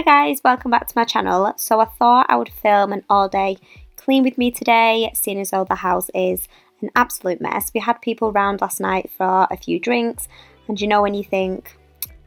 Hi guys, welcome back to my channel. So I thought I would film an all day clean with me today, seeing as though the house is an absolute mess. We had people round last night for a few drinks, and you know when you think,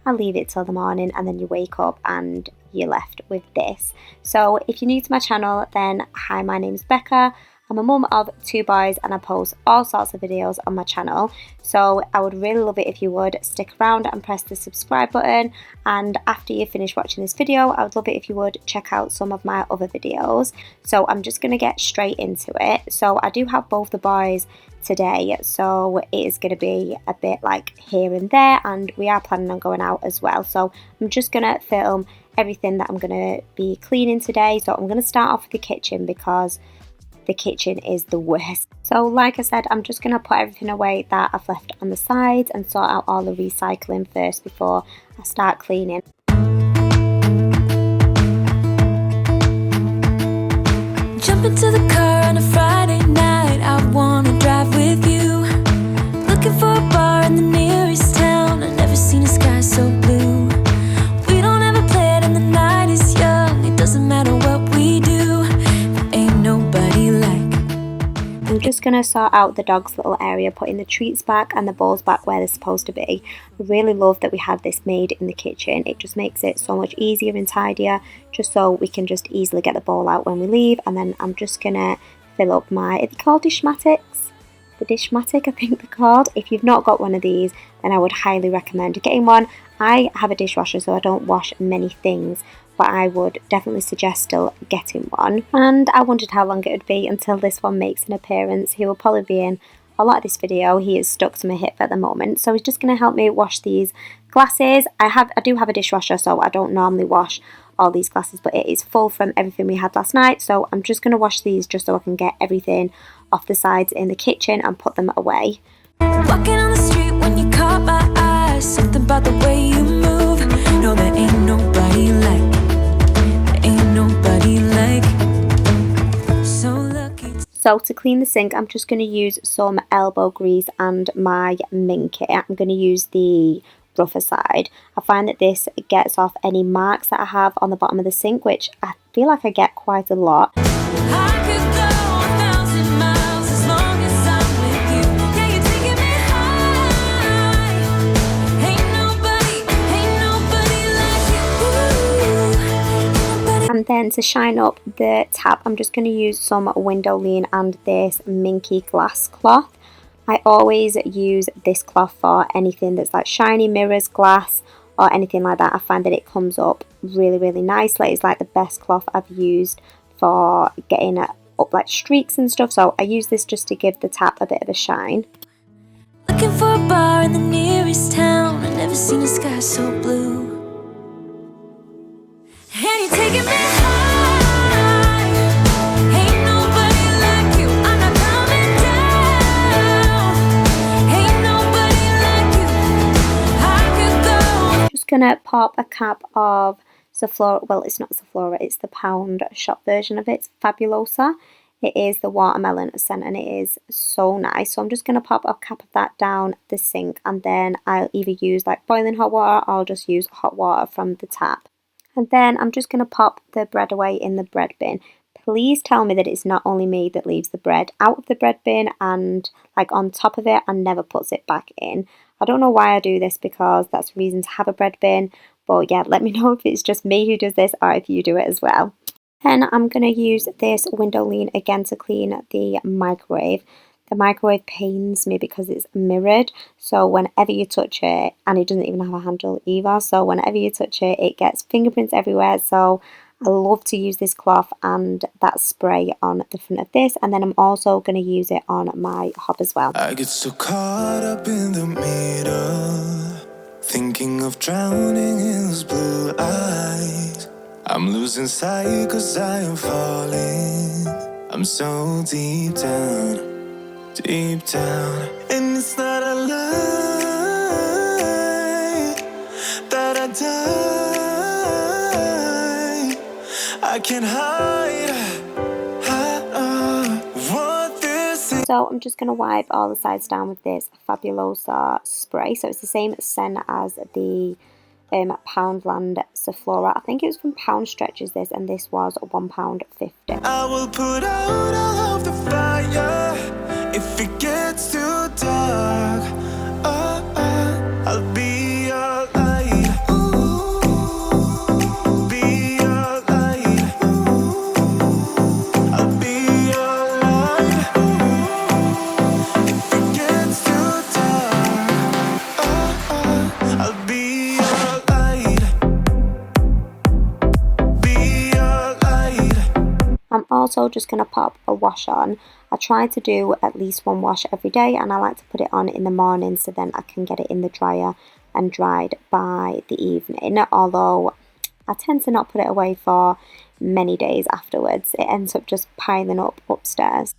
I'll leave it till the morning, and then you wake up and you're left with this. So if you're new to my channel, then hi, my name is Becca. I'm a mum of 2 boys and I post all sorts of videos on my channel, so I would really love it if you would stick around and press the subscribe button, and after you finish watching this video I would love it if you would check out some of my other videos. So I'm just going to get straight into it. So I do have both the boys today, so it is going to be a bit like here and there, and we are planning on going out as well. So I'm just going to film everything that I'm going to be cleaning today. So I'm going to start off with the kitchen because the kitchen is the worst. So like I said, I'm just going to put everything away that I've left on the sides and sort out all the recycling first before I start cleaning. Jump into the car on a Friday night, I wanna drive with you. Looking for a bar in the nearest town, I've never seen a sky so blue. We don't have a plan and the night is young, it doesn't matter what we do, there ain't nobody like. I'm just going to sort out the dog's little area, putting the treats back and the bowls back where they're supposed to be. I really love that we had this made in the kitchen. It just makes it so much easier and tidier, just so we can just easily get the bowl out when we leave. And then I'm just going to fill up my, are they called Dishmatics? The Dishmatic, I think they're called. If you've not got one of these, then I would highly recommend getting one. I have a dishwasher, so I don't wash many things, but I would definitely suggest still getting one. And I wondered how long it would be until this one makes an appearance. He will probably be in a lot of this video. He is stuck to my hip at the moment, so he's just going to help me wash these glasses. I do have a dishwasher, so I don't normally wash all these glasses, but it is full from everything we had last night, so I'm just going to wash these just so I can get everything off the sides in the kitchen and put them away. Walking on the street when you caught my eye, something about the way you move. No, there ain't nobody like, there ain't nobody like. So lucky. So to clean the sink, I'm just going to use some elbow grease and my Minky. I'm going to use the rougher side. I find that this gets off any marks that I have on the bottom of the sink, which I feel like I get quite a lot. I could go 1,000 miles as long as I'm with you. Yeah, you're taking me high. Ain't nobody like you. And then to shine up the tap, I'm just going to use some window lean and this Minky glass cloth. I always use this cloth for anything that's like shiny mirrors, glass, or anything like that. I find that it comes up really nicely. It's like the best cloth I've used for getting up like streaks and stuff, so I use this just to give the tap a bit of a shine. Looking for a bar in the nearest town, I've never seen a sky so blue. And you're taking me high. Ain't nobody like you. I'm not coming down. Ain't nobody like you. I could go. Just gonna pop a cap of Sephora, well it's not Sephora, it's the pound shop version of it. It's Fabulosa. It is the watermelon scent and it is so nice. So I'm just going to pop a cap of that down the sink, and then I'll either use like boiling hot water or I'll just use hot water from the tap. And then I'm just going to pop the bread away in the bread bin. Please tell me that it's not only me that leaves the bread out of the bread bin and like on top of it and never puts it back in. I don't know why I do this, because that's a reason to have a bread bin. But yeah, let me know if it's just me who does this or if you do it as well. Then I'm going to use this window lean again to clean the microwave. The microwave pains me because it's mirrored, so whenever you touch it, and it doesn't even have a handle either, so whenever you touch it, it gets fingerprints everywhere. So I love to use this cloth and that spray on the front of this, and then I'm also going to use it on my hob as well. I get so caught up in the middle, thinking of drowning in those blue eyes. I'm losing sight 'cause I am falling. I'm so deep down, and it's not a lie that I die. I can't hide what this is. So I'm just going to wipe all the sides down with this Fabulosa spray. So it's the same scent as the Poundland Sephora. I think it was from Pound Stretches this, and this was £1.50. I will put out all of the fire if it gets too dark. I'll be your light. Be your light. I'll be your light. If it gets too dark, I'll be your light. Be your light. I'm also just going to pop a wash on. I try to do at least one wash every day, and I like to put it on in the morning so then I can get it in the dryer and dried by the evening, although I tend to not put it away for many days afterwards. It ends up just piling up upstairs.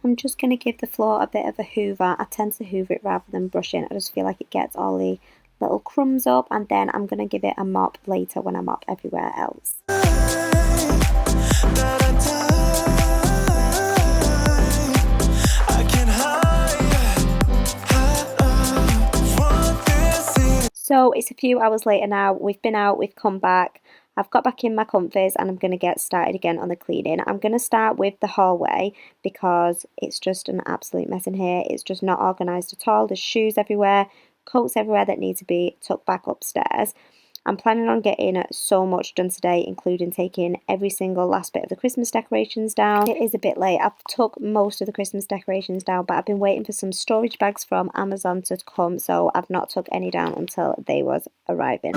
I'm just going to give the floor a bit of a hoover. I tend to hoover it rather than brushing. I just feel like it gets all the little crumbs up, and then I'm going to give it a mop later when I mop everywhere else. So it's a few hours later now. We've been out, we've come back. I've got back in my comfies and I'm going to get started again on the cleaning. I'm going to start with the hallway because it's just an absolute mess in here. It's just not organised at all. There's shoes everywhere, coats everywhere that need to be tucked back upstairs. I'm planning on getting so much done today, including taking every single last bit of the Christmas decorations down. It is a bit late. I've took most of the Christmas decorations down, but I've been waiting for some storage bags from Amazon to come, so I've not took any down until they was arriving.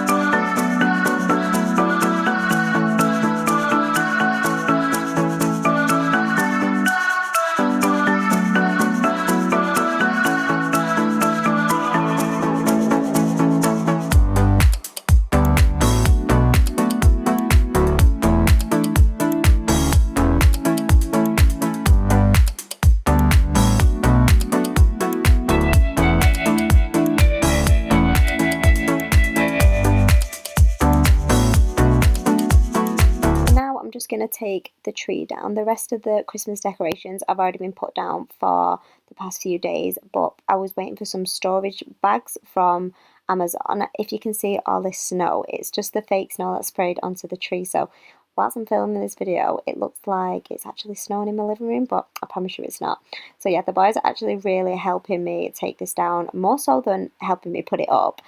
Just going to take the tree down. The rest of the Christmas decorations have already been put down for the past few days, but I was waiting for some storage bags from Amazon. If you can see all this snow, it's just the fake snow that's sprayed onto the tree. So whilst I'm filming this video, it looks like it's actually snowing in my living room, but I promise you it's not. So yeah, the boys are actually really helping me take this down, more so than helping me put it up.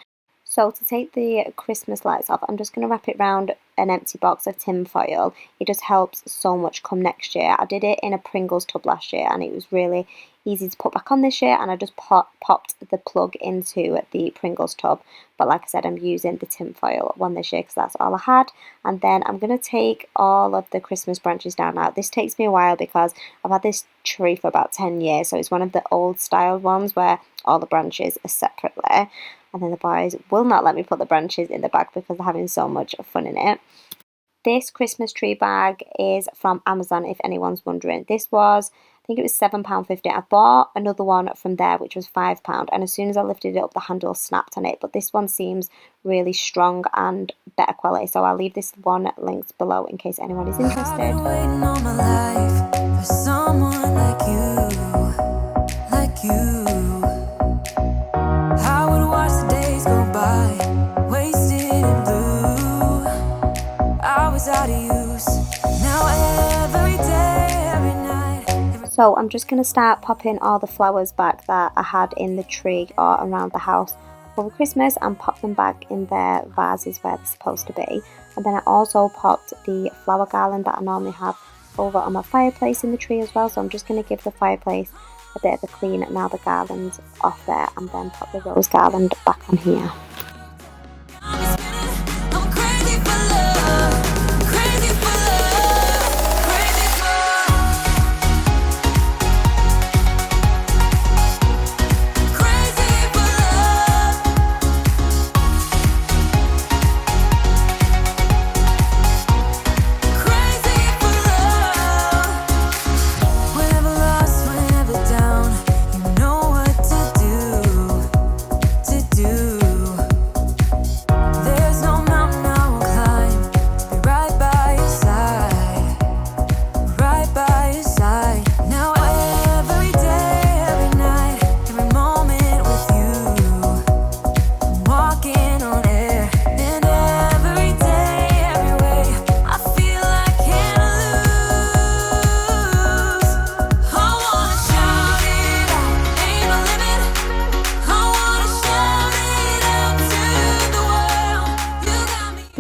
So to take the Christmas lights off, I'm just going to wrap it around an empty box of tin foil. It just helps so much come next year. I did it in a Pringles tub last year and it was really easy to put back on this year, and I just popped the plug into the Pringles tub. But like I said, I'm using the tin foil one this year because that's all I had. And then I'm going to take all of the Christmas branches down now. This takes me a while because I've had this tree for about 10 years, so it's one of the old style ones where all the branches are separately. And then the boys will not let me put the branches in the bag because they're having so much fun in it. This Christmas tree bag is from Amazon, if anyone's wondering. This was, I think it was £7.50. I bought another one from there, which was £5. And as soon as I lifted it up, the handle snapped on it. But this one seems really strong and better quality. So I'll leave this one linked below in case anyone is interested. I've been waiting all my life for someone like you, like you. I would watch the days go by, wasted in blue. I was out of use. Now every day, every night. So I'm just going to start popping all the flowers back that I had in the tree or around the house over Christmas and pop them back in their vases where they're supposed to be. And then I also popped the flower garland that I normally have over on my fireplace in the tree as well. So I'm just going to give the fireplace a bit of a clean now the garland's off there, and then pop the rose garland back on here.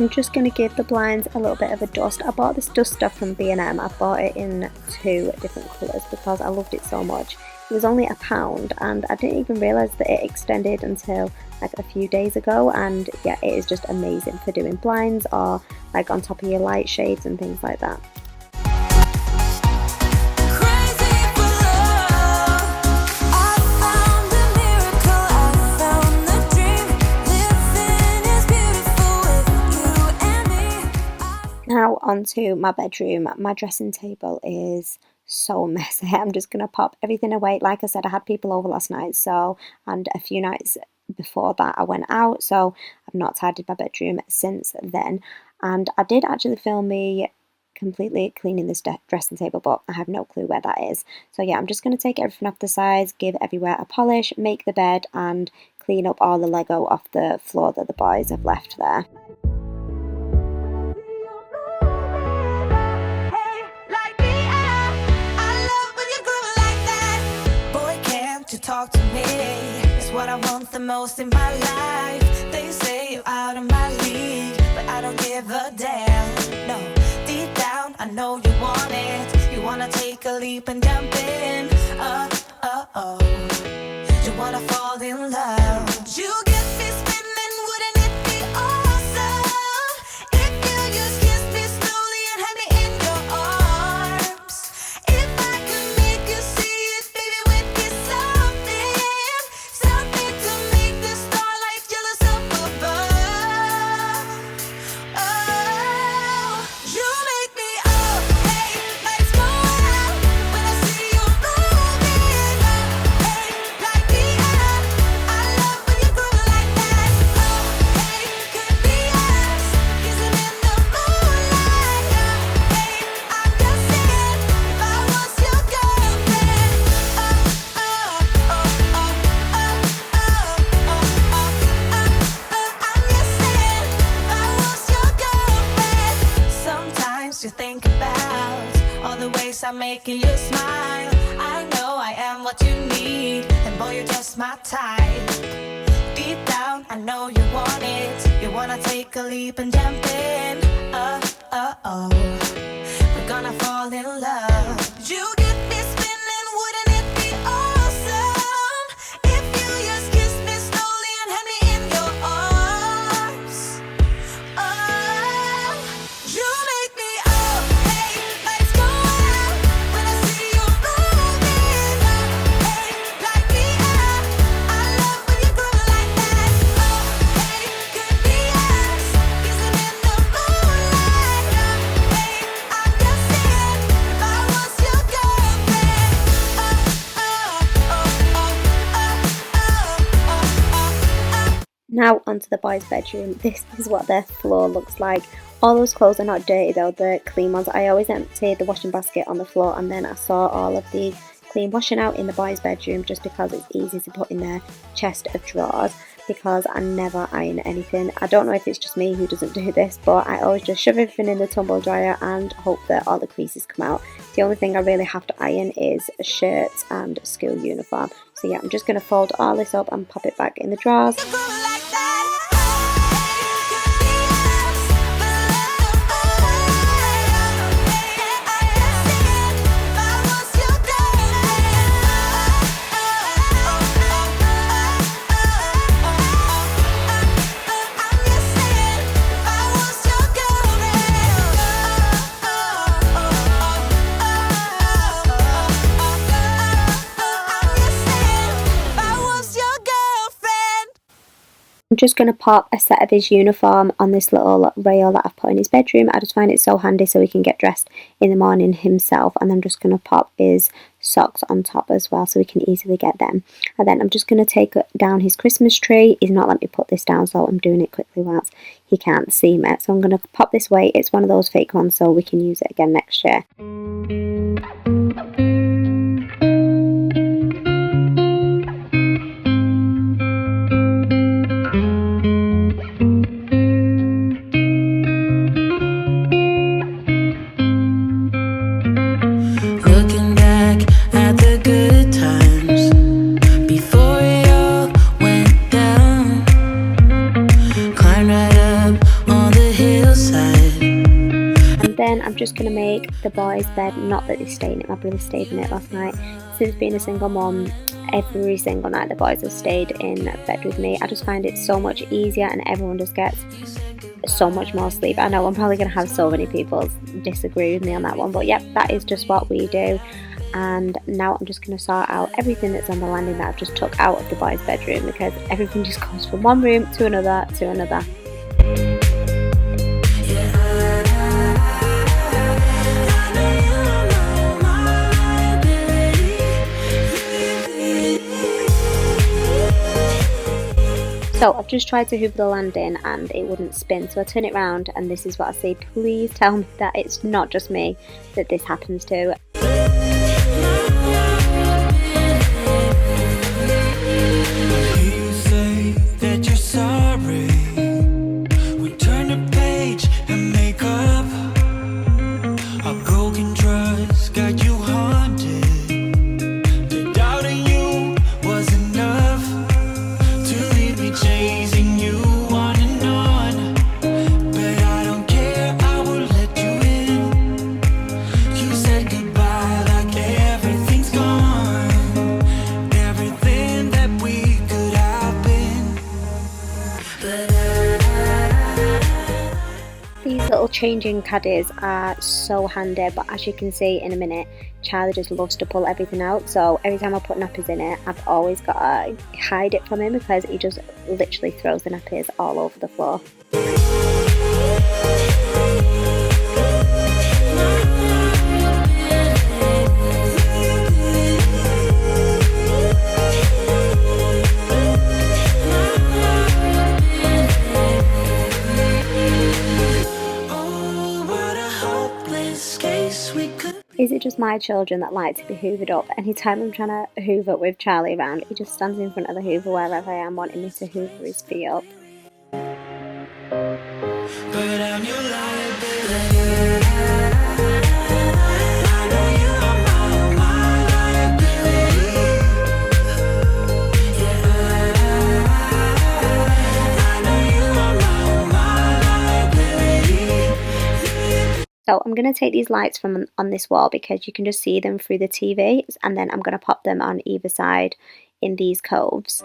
I'm just going to give the blinds a little bit of a dust. I bought this duster from B&M. I bought it in 2 different colours because I loved it so much. It was only £1 and I didn't even realise that it extended until like a few days ago, and yeah, it is just amazing for doing blinds or like on top of your light shades and things like that. Now onto my bedroom. My dressing table is so messy. I'm just gonna pop everything away. Like I said, I had people over last night, and a few nights before that I went out, so I've not tidied my bedroom since then. And I did actually film me completely cleaning this dressing table, but I have no clue where that is. So yeah, I'm just gonna take everything off the sides, give everywhere a polish, make the bed, and clean up all the Lego off the floor that the boys have left there. Talk to me, it's what I want the most in my life. They say you're out of my league, but I don't give a damn. No, deep down I know you want it. You wanna take a leap and jump in. You wanna fall in love. You get me spinning, wouldn't it be awesome if you just kiss me slowly and had me in your arms? If I could make you see it, baby, with this something to make the starlight jealous up above. Oh, you make me up, hey, lights go out when I see you moving up, hey, like the air. I love when you groove like that. Oh, hey, could be us kissing in the moonlight. Hey, I'm just saying, if I was your girlfriend. Sometimes you think about all the ways I'm making you smile. I know I am what you need, and boy, you're just my type. Deep down, I know you want it. You wanna take a leap and jump in. We're gonna fall in love. You get me spinning, wouldn't it be awesome if you just kissed me slowly and had me in your arms? Oh, you make me up, hey, lights go out when I see you moving up, hey, like the air. I love when you groove like that. Oh, hey, could be us kissing in the moonlight. Hey, I'm just saying, if I was your girlfriend. Now onto the boys' bedroom. This is what their floor looks like. All those clothes are not dirty though, the clean ones. I always empty the washing basket on the floor, and then I saw all of the clean washing out in the boys' bedroom just because it's easy to put in their chest of drawers, because I never iron anything. I don't know if it's just me who doesn't do this, but I always just shove everything in the tumble dryer and hope that all the creases come out. The only thing I really have to iron is shirts and school uniform. So yeah, I'm just going to fold all this up and pop it back in the drawers. I'm just going to pop a set of his uniform on this little rail that I've put in his bedroom. I just find it so handy so he can get dressed in the morning himself. And I'm just going to pop his socks on top as well so we can easily get them. And then I'm just going to take down his Christmas tree. He's not let me put this down, so I'm doing it quickly whilst he can't see me. So I'm going to pop this away. It's one of those fake ones, so we can use it again next year. Right up on the hill. then I'm just going to make the boys' bed. Not that they stay in it, my brother stayed in it last night. Since being a single mum, every single night the boys have stayed in bed with me. I just find it so much easier and everyone just gets so much more sleep. I know I'm probably going to have so many people disagree with me on that one, but yep, that is just what we do. And now I'm just going to sort out everything that's on the landing that I've just took out of the boys' bedroom, because everything just goes from one room to another to another. So I've just tried to hoover the landing and it wouldn't spin, so I turn it round and this is what I see. Please tell me that it's not just me that this happens to. You say that you're sorry. We turn the page and make up. A broken trust got you haunted. The doubt in you was enough to leave me chasing you on and on. But I don't care, I will let you in. You said goodbye like everything's gone. Everything that we could have been. These little changing caddies are so handy, but as you can see in a minute, Charlie just loves to pull everything out, so every time I put nappies in it, I've always got to hide it from him because he just literally throws the nappies all over the floor. Oh, what a hopeless case we could. Is it just my children that like to be hoovered up? Anytime I'm trying to hoover with Charlie around, he just stands in front of the hoover wherever I am wanting me to hoover his feet up. But I'm your liability. I know you are my liability. I know you are my liability. So I'm going to take these lights from on this wall because you can just see them through the TV, and then I'm going to pop them on either side in these coves.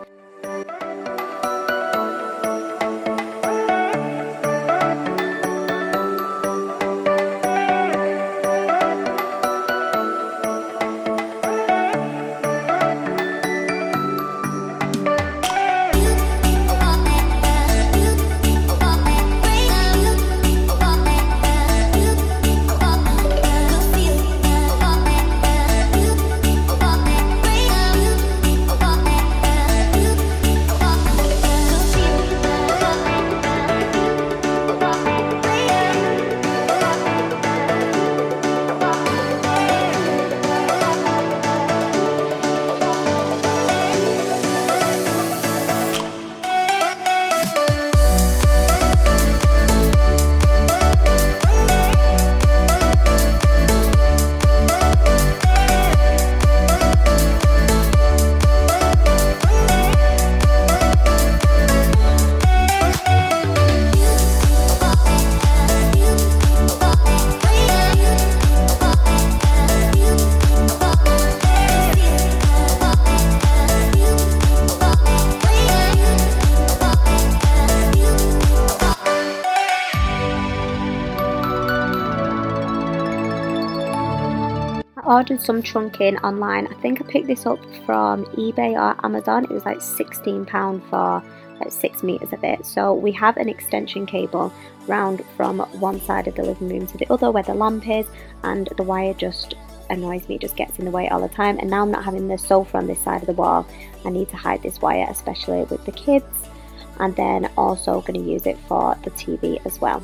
I ordered some trunking online. I think I picked this up from eBay or Amazon. It was like £16 for like 6 meters of it. So we have an extension cable round from one side of the living room to the other where the lamp is, and the wire just annoys me, just gets in the way all the time. And now I'm not having the sofa on this side of the wall. I need to hide this wire, especially with the kids, and then also going to use it for the TV as well.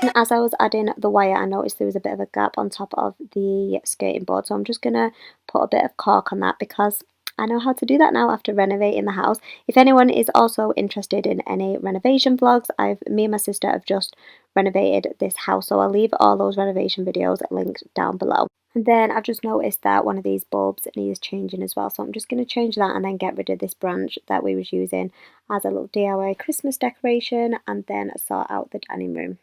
And as I was adding the wire, I noticed there was a bit of a gap on top of the skirting board, so I'm just going to put a bit of caulk on that because I know how to do that now after renovating the house. If anyone is also interested in any renovation vlogs, me and my sister have just renovated this house. So I'll leave all those renovation videos linked down below. And then I've just noticed that one of these bulbs needs changing as well. So I'm just going to change that and then get rid of this branch that we was using as a little DIY Christmas decoration, and then sort out the dining room.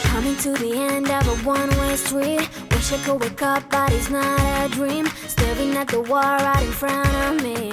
Coming to the end of a one-way street. Wish I could wake up, but it's not a dream. Staring at the wall right in front of me.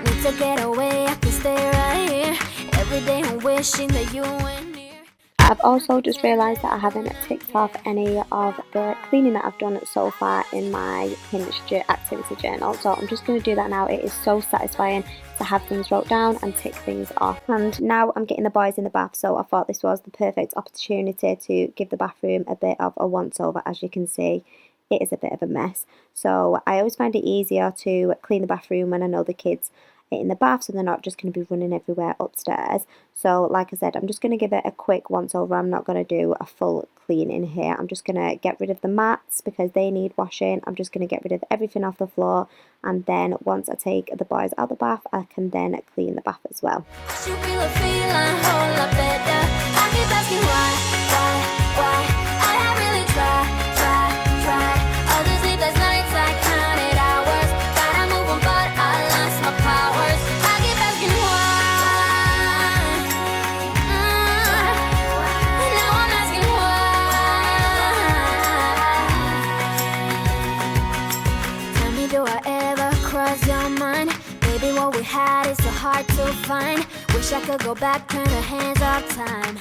Need to get away, I can stay right here. Every day I'm wishing that you were near. I've also just realised that I haven't ticked off any of the cleaning that I've done so far in my Hinge activity journal, so I'm just going to do that now. It is so satisfying to have things wrote down and tick things off. And now I'm getting the boys in the bath, so I thought this was the perfect opportunity to give the bathroom a bit of a once over. As you can see, it is a bit of a mess, so I always find it easier to clean the bathroom when I know the kids are in the bath, so they're not just going to be running everywhere upstairs. So like I said, I'm just going to give it a quick once over. I'm not going to do a full clean in here. I'm just going to get rid of the mats because they need washing. I'm just going to get rid of everything off the floor, and then once I take the boys out of the bath, I can then clean the bath as well. Had is so hard to find. Wish I could go back, turn the hands of time.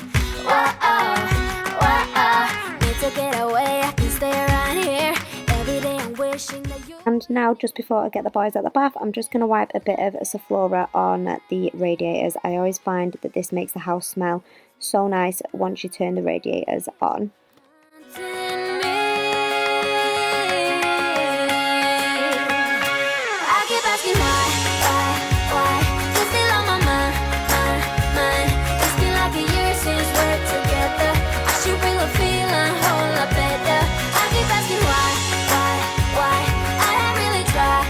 Need to get away, I can stay right here. Every day I'm wishing that you. And now, just before I get the boys out of the bath, I'm just going to wipe a bit of Sephora on the radiators. I always find that this makes the house smell so nice once you turn the radiators on. I keep asking why? You still on my mind. It's been like a year since we're together. I should bring a feeling whole lot better. I keep asking why? I have really tried.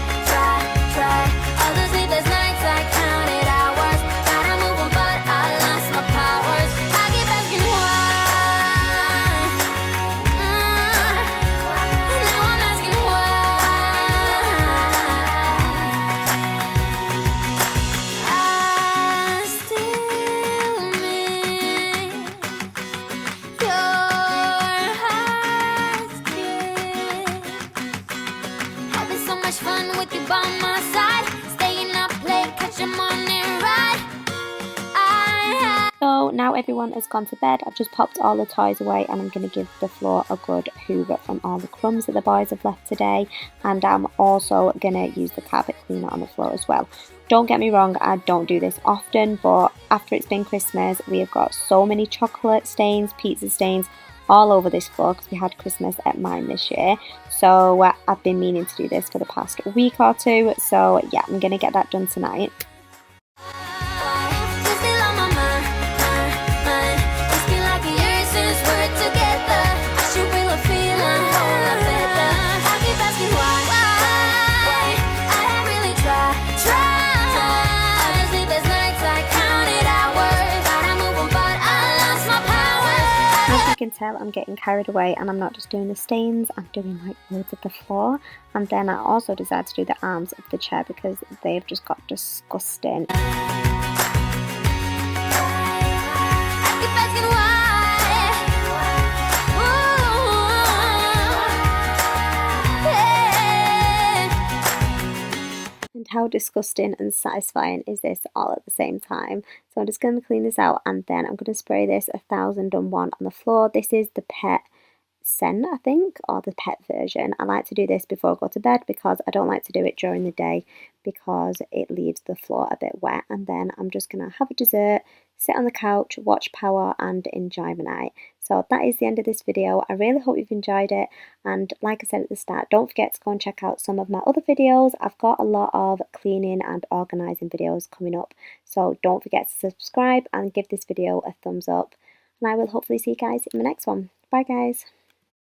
All those sleepless nights I counted hours. Gotta move on, but I lost my powers. I keep asking why. Now I'm asking why. I still miss your heart's kiss. Having so much fun with you by my side. Staying up late, catch your morning ride. So now everyone has gone to bed, I've just popped all the toys away, and I'm going to give the floor a good hoover from all the crumbs that the boys have left today. And I'm also going to use the carpet cleaner on the floor as well. Don't get me wrong, I don't do this often, but after it's been Christmas, we have got so many chocolate stains, pizza stains all over this floor because we had Christmas at mine this year. So I've been meaning to do this for the past week or two. So yeah, I'm going to get that done tonight. You can tell I'm getting carried away, and I'm not just doing the stains, I'm doing like loads of the floor. And then I also decided to do the arms of the chair because they've just got disgusting. And how disgusting and satisfying is this all at the same time? So I'm just going to clean this out, and then I'm going to spray this 1001 on the floor. This is the pet scent, I think, or the pet version. I like to do this before I go to bed because I don't like to do it during the day because it leaves the floor a bit wet. And then I'm just going to have a dessert, sit on the couch, watch Power, and enjoy my night. So that is the end of this video. I really hope you've enjoyed it, and like I said at the start, don't forget to go and check out some of my other videos. I've got a lot of cleaning and organising videos coming up, so don't forget to subscribe and give this video a thumbs up, and I will hopefully see you guys in the next one. Bye guys.